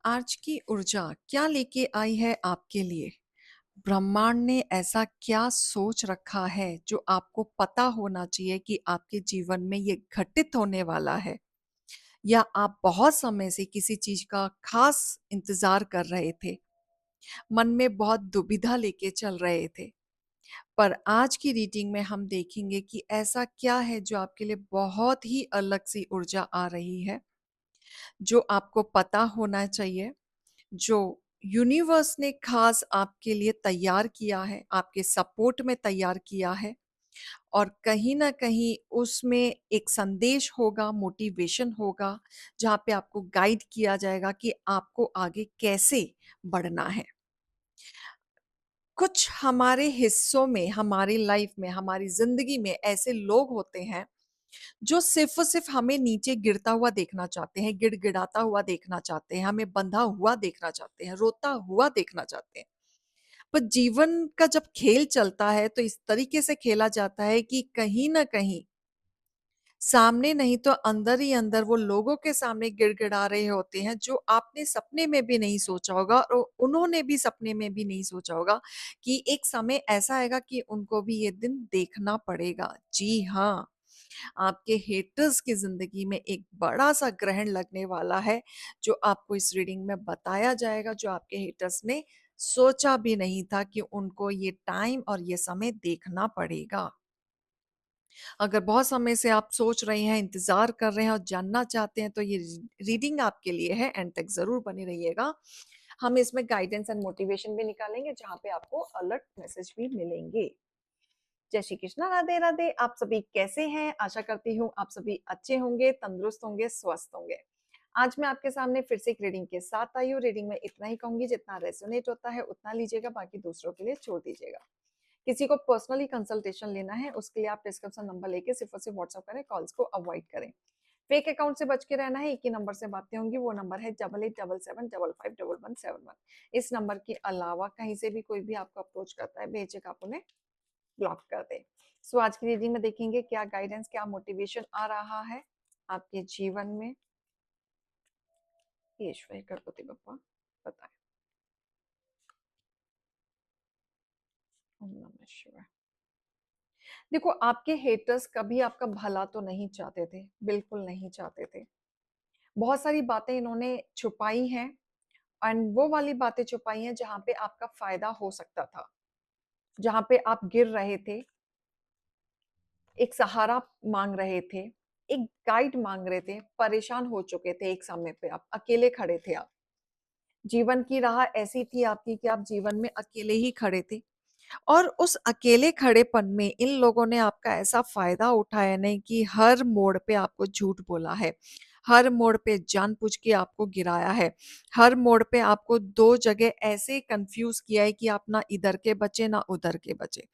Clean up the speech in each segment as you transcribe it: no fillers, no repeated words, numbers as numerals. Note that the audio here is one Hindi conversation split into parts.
आज की ऊर्जा क्या लेके आई है आपके लिए? ब्रह्मांड ने ऐसा क्या सोच रखा है जो आपको पता होना चाहिए कि आपके जीवन में ये घटित होने वाला है? या आप बहुत समय से किसी चीज का खास इंतजार कर रहे थे, मन में बहुत दुविधा लेके चल रहे थे, पर आज की रीडिंग में हम देखेंगे कि ऐसा क्या है जो आपके लिए बहुत ही अलग सी ऊर्जा आ रही है, जो आपको पता होना चाहिए, जो यूनिवर्स ने खास आपके लिए तैयार किया है, आपके सपोर्ट में तैयार किया है। और कहीं न कहीं उसमें एक संदेश होगा, मोटिवेशन होगा, जहाँ पे आपको गाइड किया जाएगा कि आपको आगे कैसे बढ़ना है। कुछ हमारे हिस्सों में, हमारी लाइफ में, हमारी ज़िंदगी में ऐसे लोग होते हैं, जो सिर्फ़ और सिर्फ़ हमें नीचे गिरता हुआ देखना चाहते हैं, गिड़गिड़ाता हुआ देखना चाहते हैं, हमें बंधा हुआ देखना चाहते हैं, रोता हुआ देखना चाहते हैं। पर जीवन का जब खेल चलता है तो इस तरीके से खेला जाता है कि कहीं न कहीं सामने नहीं तो अंदर ही अंदर वो लोगों के सामने गिड़गिड़ा रहे होते हैं जो आपने सपने में भी नहीं सोचा होगा और उन्होंने भी सपने में भी नहीं सोचा होगा कि एक समय ऐसा आएगा कि उनको भी ये दिन देखना पड़ेगा। जी हाँ, आपके हेटर्स की ज़िंदगी में एक बड़ा-सा ग्रहण लगने वाला है, जो आपको इस रीडिंग में बताया जाएगा, जो आपके हेटर्स ने सोचा भी नहीं था कि उनको ये टाइम और ये समय देखना पड़ेगा। अगर बहुत समय से आप सोच रहे हैं, इंतज़ार कर रहे हैं और जानना चाहते हैं, तो ये रीडिंग आपके लिए है, एंड तक ज़रूर बने रहिएगा। हम इसमें गाइडेंस एंड मोटिवेशन भी निकालेंगे, जहाँ पे आपको अलर्ट मैसेज भी मिलेंगे। जय श्री कृष्णा, राधे राधे। आप सभी कैसे हैं? आशा करती हूँ आप सभी अच्छे होंगे, तंदुरुस्त होंगे, स्वस्थ होंगे। आज मैं आपके सामने फिर से एक रीडिंग के साथ आई हूँ। रीडिंग में इतना ही कहूंगी, जितना रेजोनेट होता है उतना लीजिएगा, बाकी दूसरों के लिए छोड़ दीजिएगा। किसी को पर्सनली कंसल्टेशन लेना है, उसके लिए आप डिस्क्रिप्शन नंबर लेके सिर्फ और सिर्फ व्हाट्सअप करें, कॉल्स को अवॉइड करें। फेक अकाउंट से बच के रहना है, एक ही नंबर से बातें होंगी, वो नंबर है 8877755171। इस नंबर के अलावा कहीं से भी कोई भी आपको अप्रोच करता है, बेझिझक आप उन्हें ब्लॉक कर दें। सो आज की रीडिंग में देखेंगे क्या गाइडेंस, क्या मोटिवेशन आ रहा है आपके जीवन में। ईश्वर गणपति बप्पा बताएं। ओम नमः शिवाय। देखो, आपके हेटर्स कभी आपका भला तो नहीं चाहते थे, बिल्कुल नहीं चाहते थे। बहुत सारी बातें इन्होंने छुपाई हैं, एंड वो वाली बातें छुपाई हैं जहाँ पे आपका फायदा हो सकता था, जहाँ पे आप गिर रहे थे, एक सहारा मांग रहे थे, एक गाइड मांग रहे थे, परेशान हो चुके थे, एक समय पे आप अकेले खड़े थे। आप जीवन की राह ऐसी थी आपकी कि आप जीवन में अकेले ही खड़े थे, और उस अकेले खड़ेपन में इन लोगों ने आपका ऐसा फ़ायदा उठाया नहीं कि हर मोड़ पे आपको झूठ बोला है, हर मोड़ पे जानबूझ के आपको गिराया है, हर मोड़ पे आपको 2 जगह ऐसे कन्फ्यूज़ किया है कि आप ना इधर के बचे, ना उधर के बचे।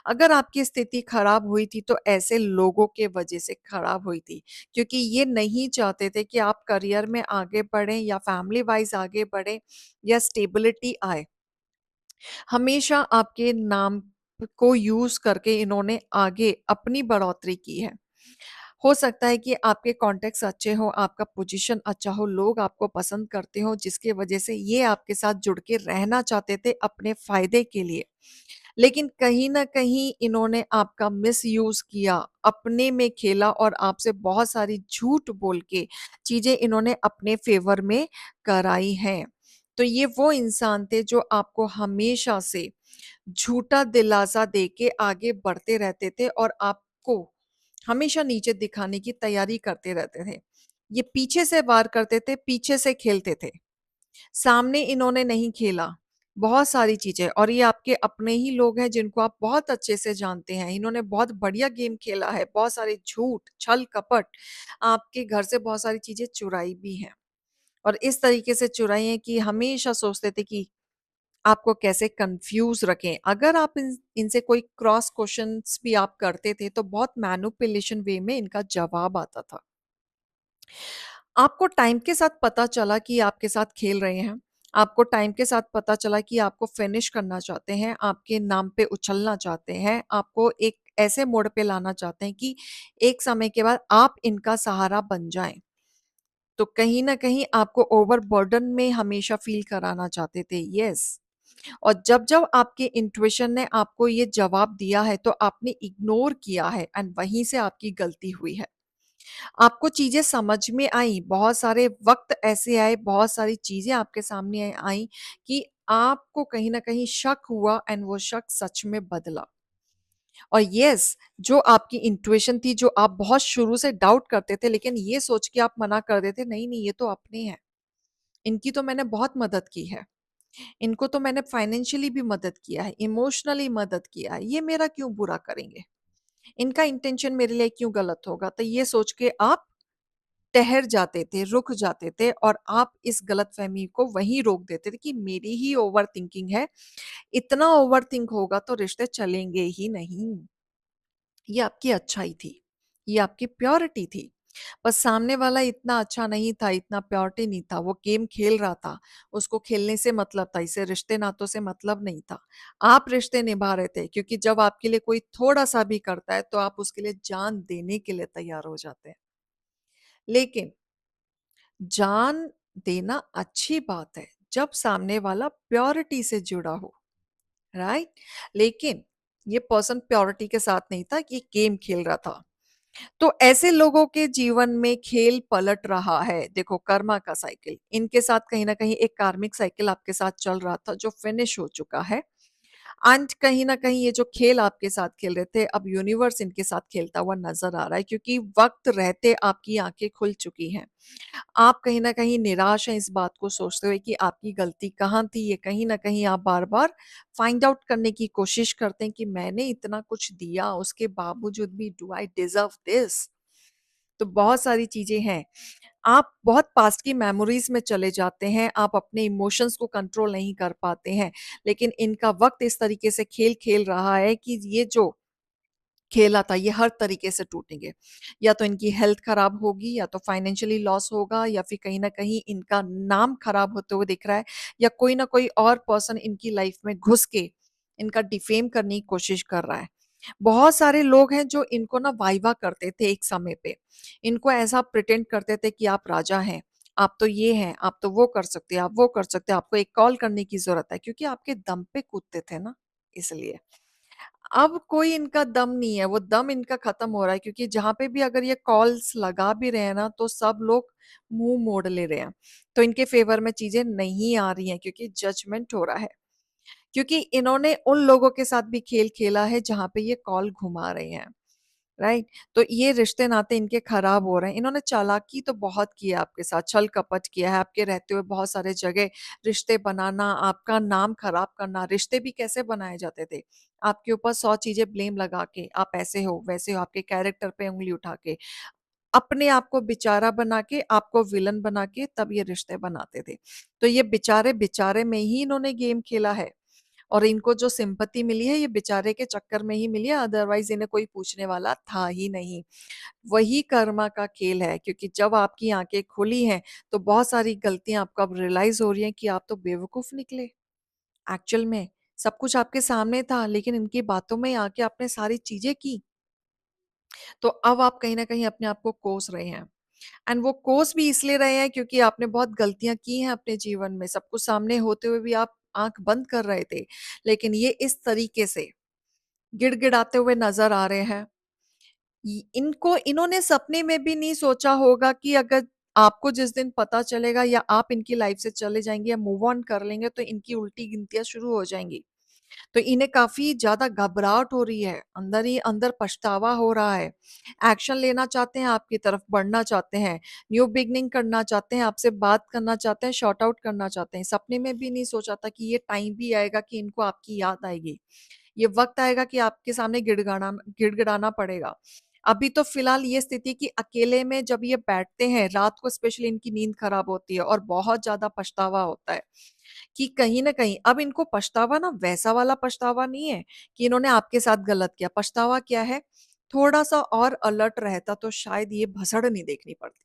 अगर आपकी स्थिति खराब हुई थी तो ऐसे लोगों के वजह से खराब हुई थी, क्योंकि ये नहीं चाहते थे कि आप करियर में आगे बढ़ें या फैमिली वाइज़ आगे बढ़ें या स्टेबिलिटी आए। हमेशा आपके नाम को यूज़ करके इन्होंने आगे अपनी बढ़ोतरी की है। हो सकता है कि आपके कॉन्टैक्ट्स अच्छे हों, आपका पोज़ीशन अच्छा हो, लोग आपको पसंद करते हों, जिसकी वजह से ये आपके साथ जुड़ के रहना चाहते थे अपने फ़ायदे के लिए। लेकिन कहीं न कहीं इन्होंने आपका मिसयूज़ किया, अपने में खेला और आपसे बहुत सारी झूठ बोल के चीज़ें इन्होंने अपने फ़ेवर में कराई हैं। तो ये वो इंसान थे जो आपको हमेशा से झूठा दिलासा देके आगे बढ़ते रहते थे और आपको हमेशा नीचे दिखाने की तैयारी करते रहते थे। ये पीछे से वार करते थे, पीछे से खेलते थे। सामने इन्होंने नहीं खेला, बहुत सारी चीज़ें, और ये आपके अपने ही लोग हैं जिनको आप बहुत अच्छे से जानते हैं। इन्होंने बहुत बढ़िया गेम खेला है, बहुत सारे झूठ, छल-कपट, आपके घर से बहुत सारी चीज़ें चुराई भी हैं, और इस तरीके से चुराई हैं कि हमेशा सोचते थे कि आपको कैसे कन्फ्यूज़ रखें। अगर आप इनसे कोई क्रॉस क्वेश्चन्स भी आप करते थे, तो बहुत मैनिपुलेशन वे में इनका जवाब आता था। आपको टाइम के साथ पता चला कि आपके साथ खेल रहे हैं। आपको टाइम के साथ पता चला कि आपको फिनिश करना चाहते हैं, आपके नाम पे उछलना चाहते हैं, आपको एक ऐसे मोड़ पे लाना चाहते हैं कि एक समय के बाद आप इनका सहारा बन जाएँ। तो कहीं न कहीं आपको ओवरबर्डन में हमेशा फ़ील कराना चाहते थे, येस। और जब-जब आपके इंट्यूशन ने आपको ये जवाब दिया है, तो आपने इग्नोर किया है एंड वहीं से आपकी गलती हुई है। आपको चीज़ें समझ में आई, बहुत सारे वक़्त ऐसे आए, बहुत सारी चीज़ें आपके सामने आई कि आपको कहीं न कहीं शक हुआ एंड वो शक सच में बदला। और येस, जो आपकी इंट्यूशन थी, जो आप बहुत शुरू से डाउट करते थे, लेकिन ये सोच के आप मना कर देते, नहीं, नहीं, ये तो अपने हैं। इनकी तो मैंने बहुत मदद की है। इनको तो मैंने फाइनेंशियली भी मदद किया है, इमोशनली मदद किया है, ये मेरा क्यों बुरा करेंगे? इनका इंटेंशन मेरे लिए क्यों गलत होगा? तो ये सोच के आप ठहर जाते थे, रुक जाते थे और आप इस गलतफ़हमी को वहीं रोक देते थे कि मेरी ही ओवरथिंकिंग है, इतना ओवरथिंक होगा तो रिश्ते चलेंगे ही नहीं। ये आपकी अच्छाई थी, ये आपकी प्योरिटी थी। बस सामने वाला इतना अच्छा नहीं था, इतना प्योरिटी नहीं था, वो गेम खेल रहा था, उसको खेलने से मतलब था, इसे रिश्ते-नातों से मतलब नहीं था। आप रिश्ते निभा रहे थे क्योंकि जब आपके लिए कोई थोड़ा-सा भी करता है, तो आप उसके लिए जान देने के लिए तैयार हो जाते हैं। लेकिन जान देना अच्छी बात है, जब सामने वाला प्योरिटी से जुड़ा हो, राइट? लेकिन ये पर्सन प्योरिटी के साथ नहीं था, ये गेम खेल रहा था। तो ऐसे लोगों के जीवन में खेल पलट रहा है। देखो कर्मा का साइकिल, इनके साथ कहीं न कहीं एक कार्मिक साइकिल आपके साथ चल रहा था जो फिनिश हो चुका है। एंड कहीं न कहीं ये जो खेल आपके साथ खेल रहे थे, अब यूनिवर्स इनके साथ खेलता हुआ नज़र आ रहा है क्योंकि वक़्त रहते आपकी आँखें खुल चुकी हैं। आप कहीं न कहीं निराश हैं इस बात को सोचते हुए कि आपकी गलती कहाँ थी, ये कहीं न कहीं आप बार-बार फाइंड आउट करने की कोशिश करते हैं कि मैंने इतना कुछ दिया, उसके बावजूद भी डू आई डिज़र्व दिस? तो बहुत सारी चीज़ें हैं। आप बहुत पास्ट की मेमोरीज़ में चले जाते हैं, आप अपने इमोशंस को कंट्रोल नहीं कर पाते हैं। लेकिन इनका वक़्त इस तरीके से खेल खेल रहा है कि ये जो खेला था, ये हर तरीके से टूटेंगे। या तो इनकी हेल्थ खराब होगी, या तो फाइनेंशियली लॉस होगा, या फिर कहीं न कहीं इनका नाम खराब होते हुए दिख रहा है, या कोई ना कोई और पर्सन इनकी लाइफ़ में घुस के इनका डिफ़ेम करने की कोशिश कर रहा है। बहुत सारे लोग हैं जो इनको ना वाइवा करते थे एक समय पे। इनको ऐसा प्रिटेंड करते थे कि आप राजा हैं, आप तो ये हैं, आप तो वो कर सकते हैं, आप वो कर सकते हैं, आपको एक कॉल करने की ज़रूरत है क्योंकि आपके दम पे कूदते थे ना, इसलिए। अब कोई इनका दम नहीं है, वो दम इनका खत्म हो रहा है क्योंकि जहाँ पे भी अगर ये कॉल्स लगा भी रहे हैं ना, तो सब लोग मुँह मोड़ ले रहे हैं। तो इनके फ़ेवर में चीज़ें नहीं आ रही हैं क्योंकि जजमेंट हो रहा है। क्योंकि इन्होंने उन लोगों के साथ भी खेल खेला है जहाँ पे ये कॉल घुमा रहे हैं। राइट? तो ये रिश्ते-नाते इनके खराब हो रहे हैं। इन्होंने चालाकी तो बहुत की है आपके साथ, छल-कपट किया है, आपके रहते हुए बहुत सारे जगह रिश्ते बनाना, आपका नाम खराब करना। रिश्ते भी कैसे बनाए जाते थे? आपके ऊपर 100 चीज़ें ब्लेम लगा के, आप ऐसे हो, वैसे हो, आपके कैरेक्टर पे उँगली उठा के, अपने आप को बेचारा बना के, आपको विलन बना के तब ये रिश्ते बनाते थे। तो ये बेचारे-बेचारे में ही इन्होंने गेम खेला है। और इनको जो सिम्पैथी मिली है, ये बेचारे के चक्कर में ही मिली है, अदरवाइज़ इन्हें कोई पूछने वाला था ही नहीं। वही कर्मा का खेल है क्योंकि जब आपकी आँखें खुली हैं, तो बहुत सारी गलतियाँ आपको अब रियलाइज़ हो रही हैं कि आप तो बेवकूफ़ निकले, एक्चुअल में। सब कुछ आपके सामने था, लेकिन इनकी बातों में आके आपने सारी चीज़ें की। तो अब आप कहीं न कहीं अपने आप को कोस रहे हैं। एंड वो कोस भी इसलिए रहे हैं क्योंकि आपने बहुत गलतियाँ की हैं अपने जीवन में, सब कुछ सामने होते हुए भी आप आँख बंद कर रहे थे। लेकिन ये इस तरीके से गिड़गिड़ाते हुए नज़र आ रहे हैं। इनको इन्होंने सपने में भी नहीं सोचा होगा कि अगर आपको जिस दिन पता चलेगा या आप इनकी लाइफ़ से चले जाएँगे या मूव ऑन कर लेंगे तो इनकी उल्टी गिनतियाँ शुरू हो जाएँगी। तो इन्हें काफ़ी ज़्यादा घबराहट हो रही है, अंदर ही अंदर पछतावा हो रहा है। एक्शन लेना चाहते हैं, आपकी तरफ बढ़ना चाहते हैं, न्यू बिगिनिंग करना चाहते हैं, आपसे बात करना चाहते हैं, सॉर्ट आउट करना चाहते हैं। सपने में भी नहीं सोचा था कि ये टाइम भी आएगा कि इनको आपकी याद आएगी। ये वक़्त आएगा कि आपके सामने गिड़गिड़ाना पड़ेगा। अभी तो फ़िलहाल ये स्थिति कि अकेले में जब ये बैठते हैं, रात को स्पेशली इनकी नींद खराब होती है और बहुत ज़्यादा पछतावा होता है। कि कहीं न कहीं अब इनको पछतावा ना वैसा वाला पछतावा नहीं है कि इन्होंने आपके साथ गलत किया। पछतावा क्या है? थोड़ा-सा और अलर्ट रहता तो शायद ये भसड़ नहीं देखनी पड़ती।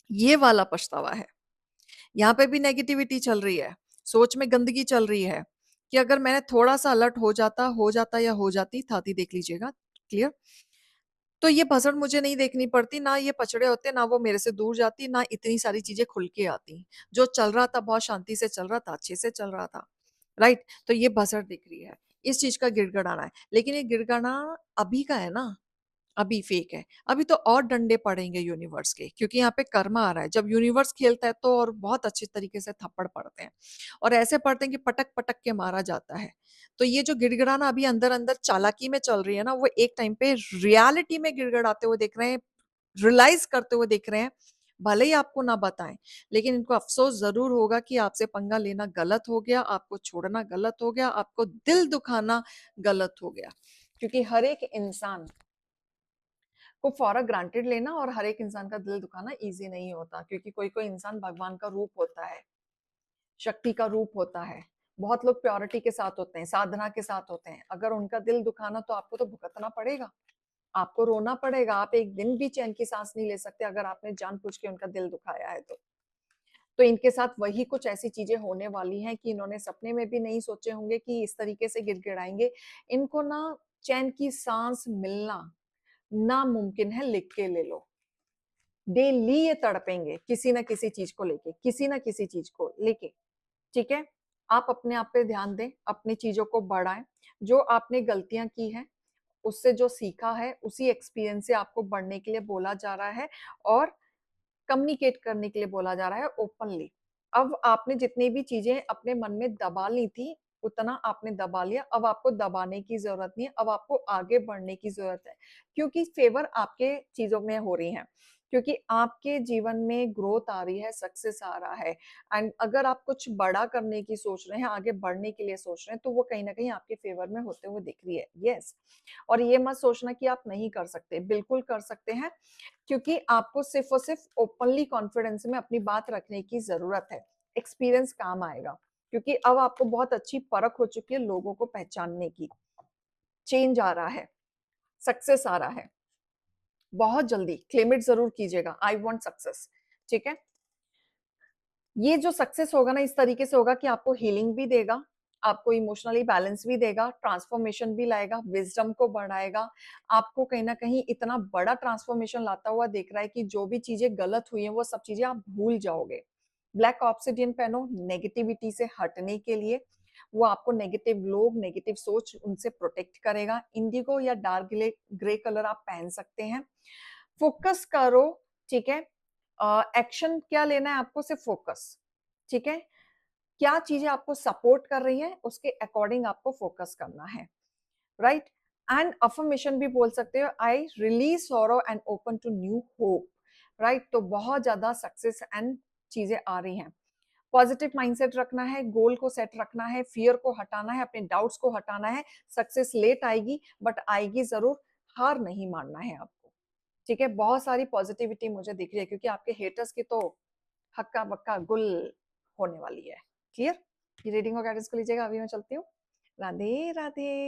ये वाला पछतावा है। यहाँ पे भी नेगेटिविटी चल रही है, सोच में गंदगी चल रही है कि अगर मैंने थोड़ा-सा अलर्ट हो जाता या हो जाती, थाती देख लीजिएगा, क्लियर? तो ये भसड़ मुझे नहीं देखनी पड़ती, ना ये पचड़े होते, ना वो मेरे से दूर जाती, ना इतनी सारी चीज़ें खुल के आती। जो चल रहा था बहुत शांति से चल रहा था, अच्छे से चल रहा था, राइट? तो ये भसड़ दिख रही है, इस चीज़ का गिड़गिड़ाना है। लेकिन ये गिड़गिड़ाना अभी का है ना, अभी फेक है। अभी तो और डंडे पड़ेंगे यूनिवर्स के, क्योंकि यहाँ पे कर्मा आ रहा है। जब यूनिवर्स खेलता है तो और बहुत अच्छे तरीके से थप्पड़ पड़ते हैं, और ऐसे पड़ते हैं कि पटक-पटक के मारा जाता है। तो ये जो गिड़गिड़ाना अभी अंदर-अंदर चालाकी में चल रही है ना, वो एक टाइम पे रियलिटी में गिड़गिड़ाते हुए दिख रहे हैं, रियलाइज़ करते हुए दिख रहे हैं। भले ही आपको ना बताएँ, लेकिन इनको अफ़सोस ज़रूर होगा कि आपसे पंगा लेना गलत हो गया, आपको छोड़ना गलत हो गया, आपको दिल दुखाना गलत हो गया। क्योंकि हर एक इंसान को फॉर ग्रांटेड लेना और हर एक इंसान का दिल दुखाना ईज़ी नहीं होता, क्योंकि कोई-कोई इंसान भगवान का रूप होता है, शक्ति का रूप होता है। बहुत लोग प्योरिटी के साथ होते हैं, साधना के साथ होते हैं। अगर उनका दिल दुखाना तो आपको तो भुगतना पड़ेगा, आपको रोना पड़ेगा, आप एक दिन भी चैन की सांस नहीं ले सकते अगर आपने जानबूझ के उनका दिल दुखाया है तो। तो इनके साथ वही कुछ ऐसी चीज़ें होने वाली हैं कि इन्होंने सपने में भी नहीं सोचे होंगे कि इस तरीके से गिड़गिड़ाएँगे। इनको ना चैन की सांस मिलना नामुमकिन है, लिख के ले लो। डेली ये तड़पेंगे किसी ना किसी चीज को लेके, किसी ना किसी चीज को लेके, ठीक है? आप अपने आप पे ध्यान दें, अपनी चीजों को बढ़ाएं। जो आपने गलतियां की हैं, उससे जो सीखा है, उसी एक्सपीरियंस से आपको बढ़ने के लिए बोला जा रहा है, और कम्युनिकेट करने के लिए बोला जा रहा है ओपनली। अब आपने जितनी भी चीजें अपने मन में दबा ली थी, उतना आपने दबा लिया। अब आपको दबाने की जरूरत नहीं है, अब आपको आगे बढ़ने की जरूरत है, क्योंकि फेवर आपके चीजों में हो रही है, क्योंकि आपके जीवन में ग्रोथ आ रही है, सक्सेस आ रहा है। एंड अगर आप कुछ बड़ा करने की सोच रहे हैं, आगे बढ़ने के लिए सोच रहे हैं, तो वो कहीं ना कहीं आपके फेवर में होते हुए दिख रही है। यस। और ये मत सोचना कि आप नहीं कर सकते, बिल्कुल कर सकते हैं, क्योंकि आपको सिर्फ और सिर्फ ओपनली कॉन्फिडेंस में अपनी बात रखने की जरूरत है। एक्सपीरियंस काम आएगा, क्योंकि अब आपको बहुत अच्छी परख हो चुकी है लोगों को पहचानने की। चेंज आ रहा है, सक्सेस आ रहा है, बहुत जल्दी क्लेम इट जरूर कीजिएगा, आई वांट सक्सेस। ठीक है? ये जो सक्सेस होगा ना, इस तरीके से होगा कि आपको हीलिंग भी देगा, आपको इमोशनली बैलेंस भी देगा, ट्रांसफॉर्मेशन भी लाएगा, विजडम को बढ़ाएगा। आपको कहीं न कहीं इतना बड़ा ट्रांसफॉर्मेशन लाता हुआ दिख रहा है कि जो भी चीज़ें गलत हुई हैं, वो सब चीज़ें आप भूल जाओगे। ब्लैक ऑब्सिडियन पहनो नेगेटिविटी से हटने के लिए, वो आपको नेगेटिव लोग, नेगेटिव सोच उनसे प्रोटेक्ट करेगा। इंडिगो या डार्क ग्ले ग्रे कलर आप पहन सकते हैं। फोकस करो, ठीक है? एक्शन क्या लेना है आपको, सिर्फ फोकस, ठीक है? क्या चीजें आपको सपोर्ट कर रही हैं, उसके अकॉर्डिंग आपको फोकस करना है, राइट? एंड अफर्मेशन भी बोल सकते हो, I release sorrow and open to new hope, right? तो बहुत ज्यादा सक्सेस एंड चीजें आ रही हैं। पॉजिटिव माइंडसेट रखना है, गोल को सेट रखना है, फियर को हटाना है, अपने डाउट्स को हटाना है। सक्सेस लेट आएगी, बट आएगी जरूर। हार नहीं मानना है आपको, ठीक है? बहुत सारी पॉजिटिविटी मुझे दिख रही है, क्योंकि आपके हेटर्स की तो हक्का बक्का गुल होने वाली है। क्लियर? ये रीडिंग और गाइडेंस को लीजिएगा, अभी मैं चलती हूँ। राधे राधे।